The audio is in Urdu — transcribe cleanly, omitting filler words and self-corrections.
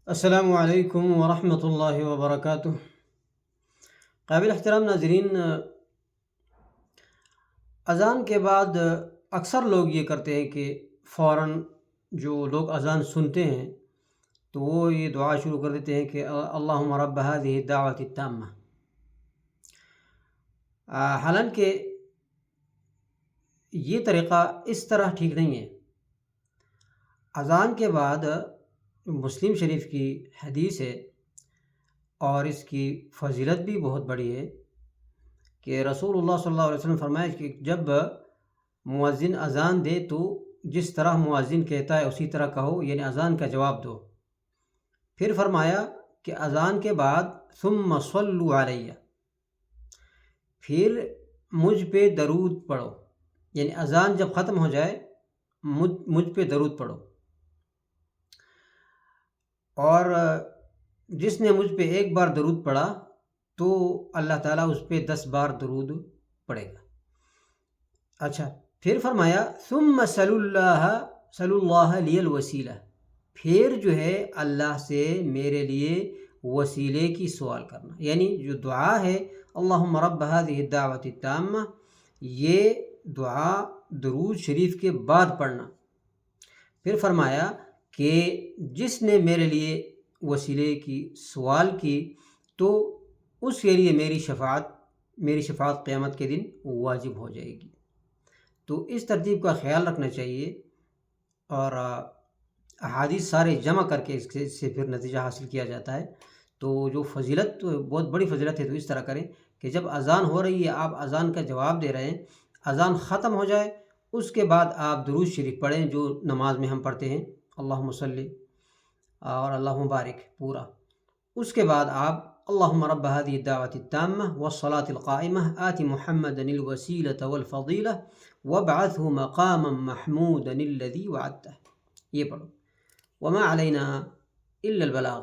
السلام علیکم ورحمۃ اللہ وبرکاتہ۔ قابل احترام ناظرین، اذان کے بعد اکثر لوگ یہ کرتے ہیں کہ فوراً جو لوگ اذان سنتے ہیں تو وہ یہ دعا شروع کر دیتے ہیں کہ اللہم رب هذه الدعوۃ التامہ۔ حالانکہ یہ طریقہ اس طرح ٹھیک نہیں ہے۔ اذان کے بعد مسلم شریف کی حدیث ہے اور اس کی فضیلت بھی بہت بڑی ہے کہ رسول اللہ صلی اللہ علیہ وسلم فرمایا کہ جب مؤذن اذان دے تو جس طرح مؤذن کہتا ہے اسی طرح کہو، یعنی اذان کا جواب دو۔ پھر فرمایا کہ اذان کے بعد ثم صلوا علیہ، پھر مجھ پہ درود پڑھو، یعنی اذان جب ختم ہو جائے مجھ پہ درود پڑھو، اور جس نے مجھ پہ ایک بار درود پڑھا تو اللہ تعالیٰ اس پہ 10 بار درود پڑھے گا۔ اچھا، پھر فرمایا ثم صلو اللہ لی الوسیلہ، پھر جو ہے اللہ سے میرے لیے وسیلے کی سوال کرنا، یعنی جو دعا ہے اللہم رب هذه الدعوۃ التامہ، یہ دعا درود شریف کے بعد پڑھنا۔ پھر فرمایا کہ جس نے میرے لیے وسیلے کی سوال کی تو اس کے لیے میری شفاعت قیامت کے دن واجب ہو جائے گی۔ تو اس ترتیب کا خیال رکھنا چاہیے، اور احادیث سارے جمع کر کے اس سے پھر نتیجہ حاصل کیا جاتا ہے۔ تو جو فضیلت، بہت بڑی فضیلت ہے، تو اس طرح کریں کہ جب اذان ہو رہی ہے آپ اذان کا جواب دے رہے ہیں، اذان ختم ہو جائے اس کے بعد آپ درود شریف پڑھیں جو نماز میں ہم پڑھتے ہیں، اللہم صلی اور اللہم بارک پورا۔ اس کے بعد آپ اللہم رب هذه الدعوۃ التامہ والصلاة القائمہ آت محمدا الوسیلۃ والفضیلہ وابعثہ مقاما محمودا الذی وعدتہ، یہ پڑھو۔ وما علینا الا البلاغ۔